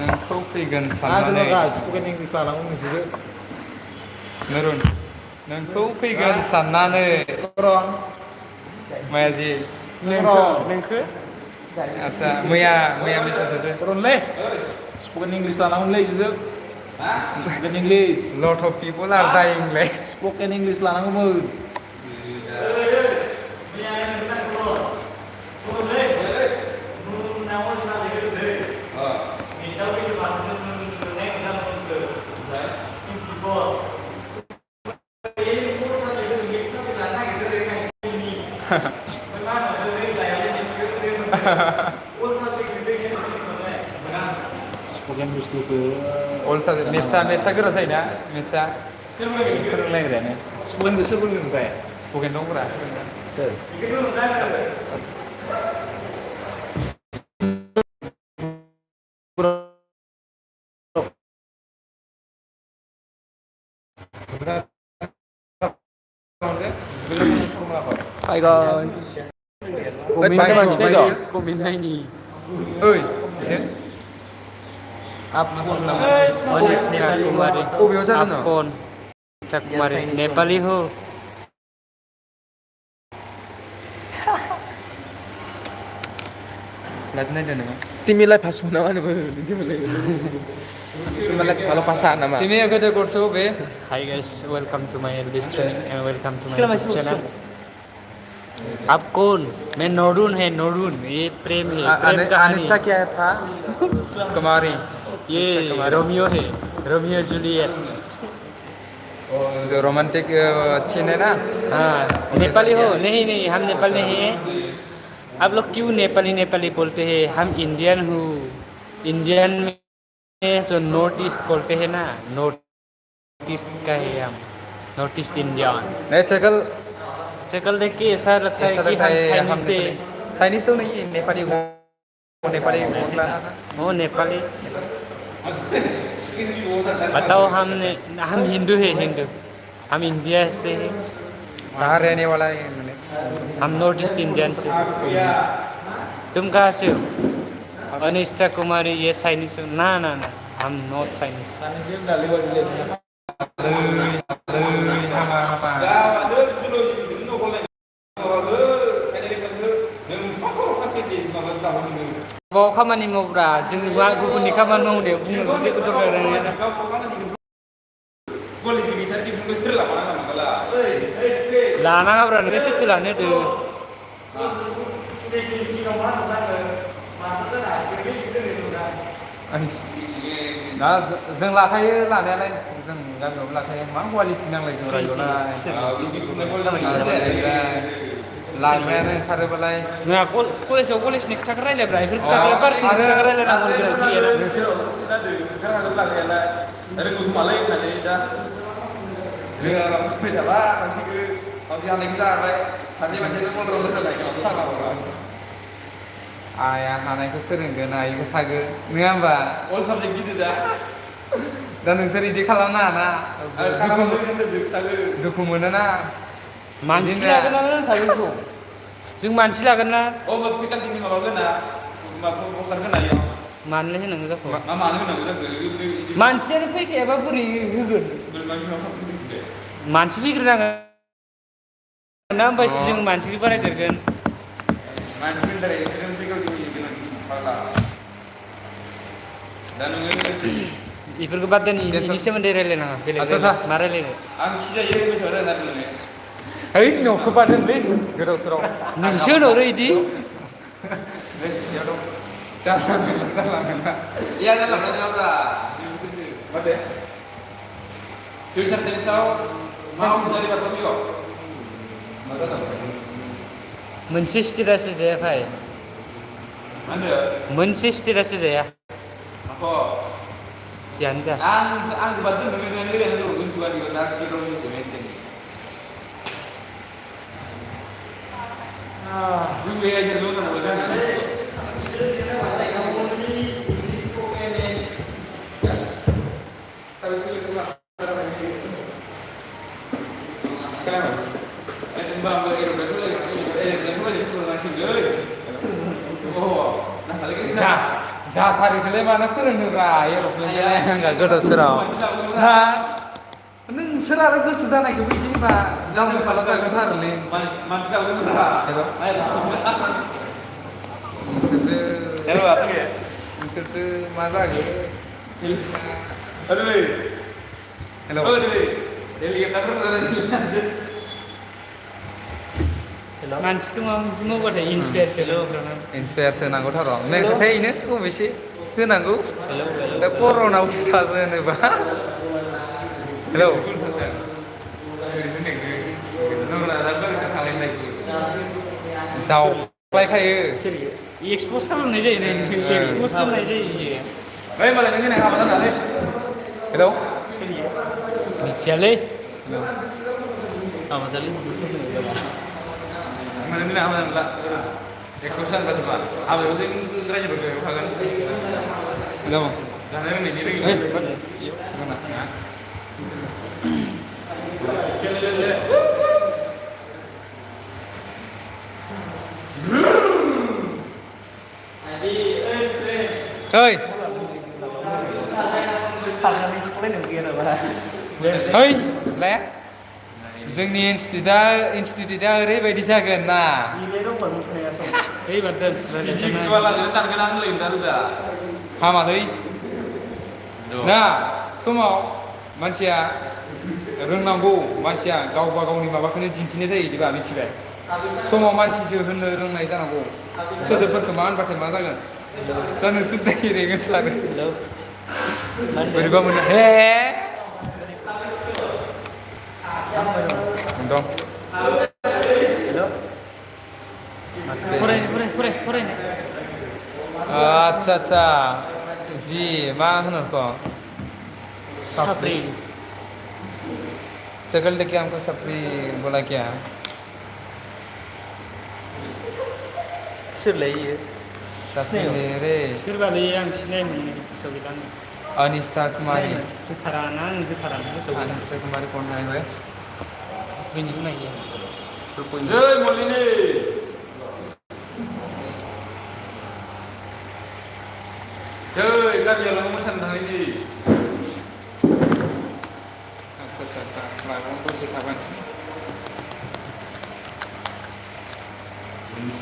नोंखौ फैगोन Asal साननानै guys, spoken English lah namun juga. नरुन नोंखौ फैगोन साननानै Orang, मायाजि nengke. आदसा मैया मैया मेसेज होदो Orang leh. Spoken English lah namun leh juga. Spoken English. lot of people are dying लै Spoken English lah namun. Spoken English tuh ke. all subject मेथ्सआ गोरा जायोना मेथ्सआ फोरोंलायग्रायानो spoken गोसो फोरोंबाय स्पकेन दंब्रा सोर Hai guys. Komen macam ni dah. Komen lain ni. ओइ एसे Anisha Kumari. बबेयाव जादों न' Afcon. Kumari. Nepali ho. Light नायदो नोङो Timilah pasung nama ni. Timilah kalau pasang nama. तिमी गोदो गर्छौ बे Hi guys, welcome to my LBS training and welcome to my YouTube channel. आप कौन? मैं नोरून है नोरून. ये प्रेम है. प्रेम कहानी. अनिष्टा क्या था कुमारी ये रोमियो है. Romeo Juliet. जो रोमांटिक सीन है ना हाँ नेपाली हो नहीं नहीं हम नेपाल नहीं है आप लोग क्यों नेपाली नेपाली बोलते हैं हम इंडियन हूँ इंडियन में जो नॉर्थ ईस्ट बोलते हैं ना नॉर्थ ईस्ट का है हम नॉर्थ ईस्ट इंडियन नहीं चकल शक्ल देख के ऐसा लगता है कि हम चाइनीज से चाइनीज तो नहीं नेपाली वो नेपाली बोलना हो नेपाली बताओ हम हिंदू है हिंदू हम इंडिया से हैं कहाँ रहने वाला है मैंने हम नॉर्थ ईस्ट इंडियन से तुम कहाँ से हो अनिष्टा कुमारी ये चाइनीज हो ना ना ना हम not Chinese sana sih udah lewat dilihat बाव खामानि मावब्रा जों गुबुननि खामानि मावदो बुंनो जेबो दरकार गैया लानाङाब्रा नोङो सिथि लानो होदो दा जों लाखायो लानायालाय जों गामियावबो लाखायो मा कुवालिटि नांलायगौ लाग्रायानो ओंखारोबालाय नोंहा कलेजाव कलेजनि खोथाखौ रायलायब्रा बेफोर खोथाखौलाय पार्सनेल खोथाखौ रायलायनांगौ गोनांथि गैयाना आया हानायखौ फोरोंगोन आइखौ थागोन नङा होमबा all subject gitu dah दा नोंसोर इदि खालामनो हाना दुखु मोनोना मानसि लागोन ना होनखागोनखौ जों मानसि लागोन ना oh tapi kan tinggi malah kena poster kena ya मानोलाय होनांगौ जाखो mana kena kita मानसियानो फैखायाबा बोरै होगोन मानसि फैग्रोनांगोन ना होमबासो जों मानसिखौ बारायदेरगोन बेफोरखौ बाद दोन इनि सोमोन्दै रायलायनाङा बेलेग मा रायलायनो आं खिजायो बेखौ रायलायनानै है न'खौ बादोनलै गोदाव सोराव नोंसो होनहरो इदि iya dah lah dah Mate Future Tensau mau dari Bartomio मोनसे स्टेटासो जाया भाइ Anda मोनसे स्टेटासो जाया apa जियानो जा ang dibantu dengan dia yang dulu juga di redaksi dulu semester dulu ya aja dulu kan boleh हाथारिखौलाय मानो फोरोंनोब्रा एर'प्लेनखौलाय आंहा गोदाव सोराव हा नोंसोर आरो गोसो जानायखौ बिदि होनबा गावनि फाला जागोनथारोलै मानसि गाबोब्रा नोंसोरसो मा जागोन हेलौ मानसिखौ माबा मोनसे मावबाथाय इन्सपायारसो नांगौथार' नेक्स्ट इनो अबेसे होनांगौ दा कर'ना उल्थासो होनोबा हेलौ जावलायखायो एक्सप'ज खालामनाय जायो नै एक्सप'ज खालामनाय जायो ओइ मालाय नों हाबा जानानै हेलौ मिथियालै माने दिनै हाबा जानला एक्सप'ज जानबा हाबायाव जों रायजोफोरखौ थागोन हेलौ जानाय लोंनायनि रोङि ओइ ओइ ले जोंनि इनस्टिटिउटआ ओरैबायदि जागोन ना हामालै ना समाव मानसिया रोंनांगौ मानसिया गावबा गावनि माबाखौनो दिन्थिनाय जायो बिदिबा मिथिबाय समाव मानसिसो होननो रोंनाय जानांगौ सोदोबफोरखौ मा होनबाथाय मा जागोन दा नोंसोर डाइरेक्ट होनलारो बोरैबा मोनो हे दं फरायनो अच्छा जी मा होनो बेखौ साफ्रि चकल लेके हमको सप्री बोला क्या सोरलाय सप्री ले रे सोरबालै आं सिनाय मोननो गोसोआव गैला आङो अनिष्ता कुमारी होथारा ना आं होथारा गोसोआव गैला अनिष्ता कुमारी कौन है भाई बेनिखौ नायो जय मलिनी जय गामियाव मोसानो थांनायनि अच्छा लाइव दसे थाबानोसै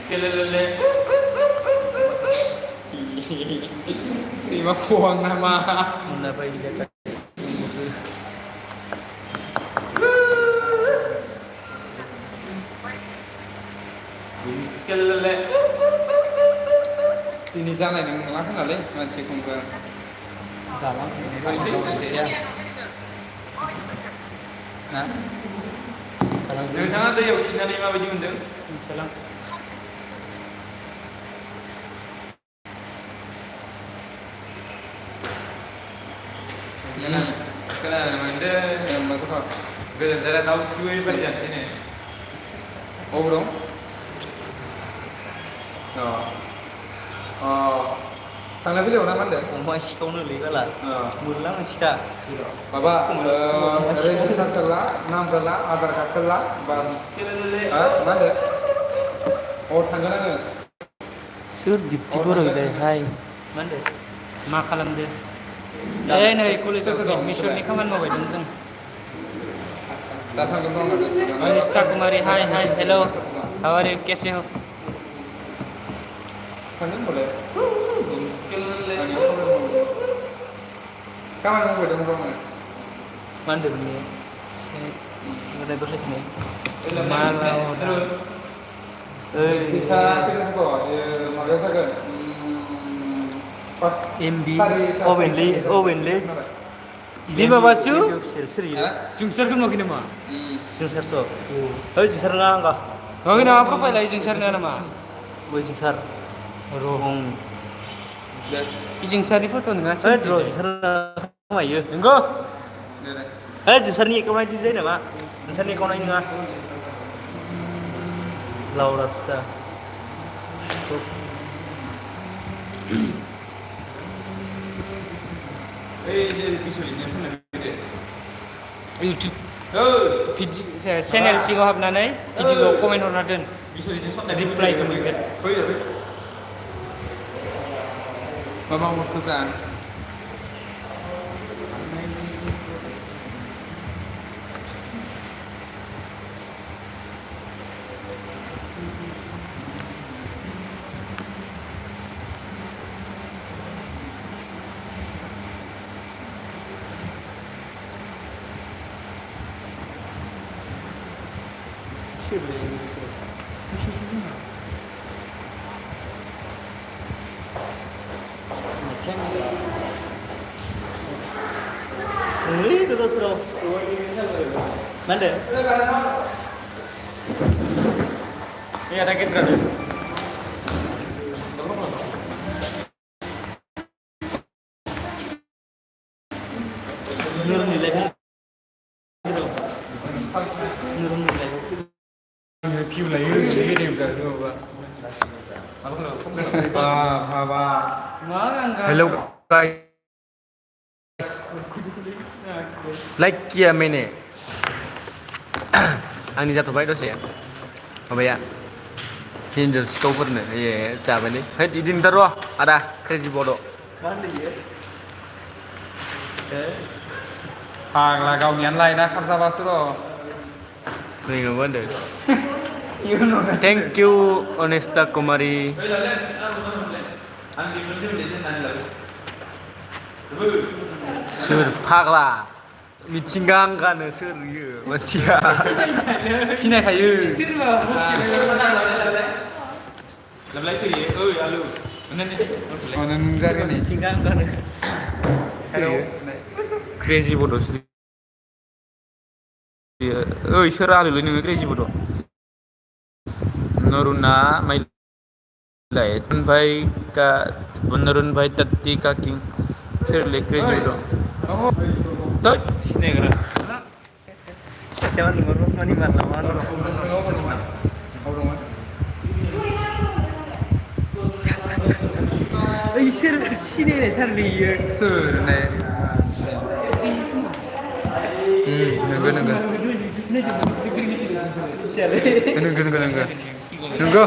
Skelele. Lima kuang nama. Muna pa ilata. Skelele. Ini jalan yang ngelakuin kali masih kumpul. Salam. Ya. Nah. Nोंथाङा दैयाव खिनानै माबायदि मोनदों? Salam. खोनानो मोनदों masuk गोजान जायगा दाउ खिबोयै बायदि जानोसैनो oh dong थांलाय फैलायाव ना मा होनदों अमा सिखावनो लैबाला मोनलां सिखा माबा रेजिस्टार करला नाम करला आधार कार्ड करला बस मा होनदों थांगोन आङो सोर दिप्ति बर'लाय हाय मा होनदों मा खालामदो ए नै कलेजाव एडमिसननि खामानि मावबाय दं जों दा थांगोन दं अनिष्टा कुमारी hi hello how R you कैसे हो थांगोन होनबालाय खामानि मावबाय दं आङो मा होनदों नोङो मोननाय बोखायखिनाय मा bisa kita suka makanya saya pas MB Owenly Ini mabasu jungsar kan makin nama Jungsar so. Jungsar nga nga. makin nama profile lagi jungsar ni nama Jungsar. rohong jungsar ni foto nggak sih Jungsar nga ya. enggak Jungsar ni kau main design nama. Jungsar ni kau main nga. Laura Star. YouTube channel सिङाव हाबनानै video comment हरना दोन रिप्लाइखौ मोनगोन माबा हरखोब्रा itu terus lo. Mana? Iya, ada kita dulu. Nurun di level. Nurun di level. view lấy cái điều rồi đúng không ạ? Hello guys. Like kia mene. Ani जाथ'बाय दसे माबाया हिन्जाव सिखावफोरनो ए जाबाय नै हैद इदिनोथार र' आदा क्रेजि बड' फाग्ला गावनियानो लायना खारजाबासो र' नोंनाबो होनदों थेंक इउ अनेस्टा कुमारी सोर फाग्ला मिथिंगा गानो सोर इयो मानसिया सिनायखायो लाबलाय फैयो ओइ आलु नों जागोन मिथिंगा गानो हेलौ क्रेजि बड' ओइ सोर आलुलै नोङो क्रेजि बड' नरुना माइलाय भाई का नरुन भाई तत्ती का किंग सोरलै क्रेजि बड' तो सिनायग्रा सासेया नोंखौ रसमानि मारलामा इसोर सिनायनायथारलै इयो सोरलाय नंगौ नंगौ नंगौ नंगौ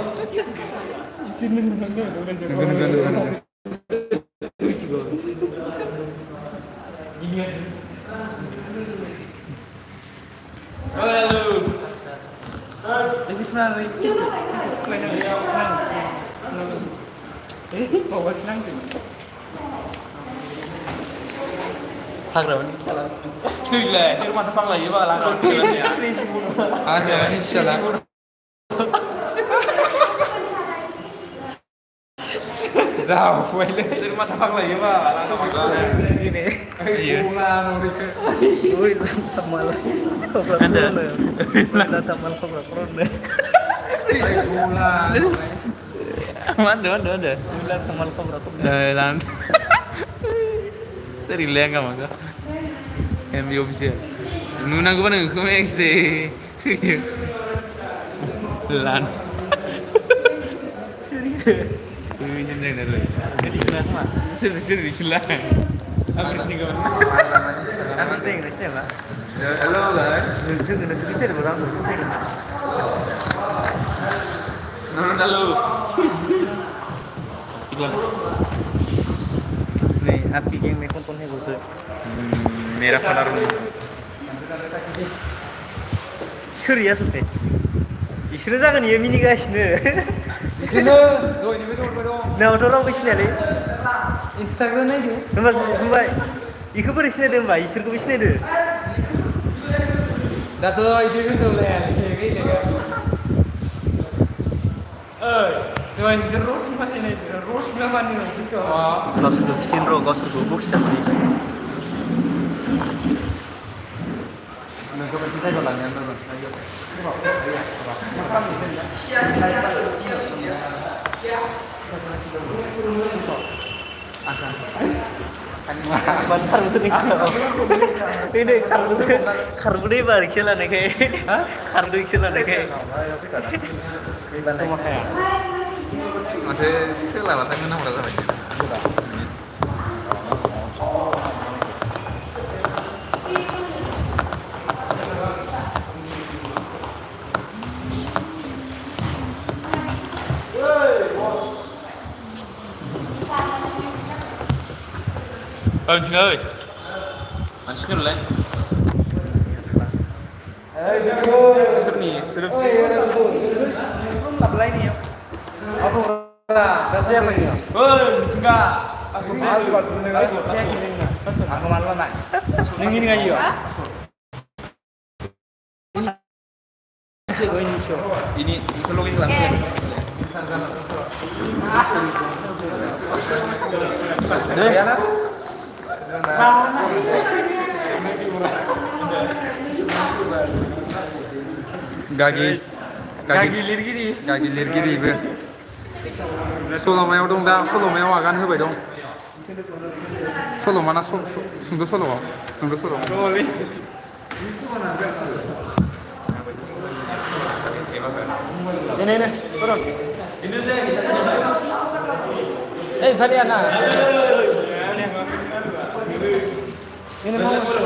नंगौ नंगौ हाग्रामानि फिसाला सोरलाय सोर माथो फाग्लायो बाला हाग्रामानि फिसाला जाबायलै सोर माथो फाग्लायो बाला Uy, tamal. Ada tamal kobra-kobra. Mana ada. Ular tamal kobra-kobra. Lan. Sering lihat nggak maka? MV official. Nuna gue mana gue main XD. Lan. Ini jenjang dari. Jadi sebelah mana? Seri di sebelah. Habis nih kawan. Habis nih, lah. Halo guys. Nggak sih ada orang habis nih. Nona lu. Iklan. Nih, आपकी gang में कौन-कौन है बोल मेरा colour में सोरिया सुते इसोर जागोन इयो मिनिगासिनो बिदिनो दहायनिफ्राय हरबाय दं नावथ' रावबो सिनायालै इन्सटाग्राम नायदो होमबा इखौ बोरै सिनायदो होमबा इसोरखौबो सिनायदो दाथ' इदि होनदोंलायालै ओइ दहाय नोंसोर रसनि फाथायनाय रसनि मानि नोंसोरथ' गावसोरखौ खिथिन र' गावसोरखौ बक्स जाबोयो नोंखौ मोनसे जायगायाव लांनायानो जागोन Ban kharbut nih. Ini kharbut ini balik sih lah nih kayak. Kharbut sih lah nih kayak. Nanti selawatan mana merasa lagi? Cing ơi. Mancing dulu lah. Seni, suruh sini. Belum lain ya. Aku siapa ini? Hei, enggak. Aku malu nak. Ini ngaji yo. Ini kalau ini langsung. Gagi लिरगिरिबो सल'मायाव दं दा सल'मायाव आगान होबाय दं सल'मा ना सुंद' सल' Ini, turun. Valiana. Ini mau.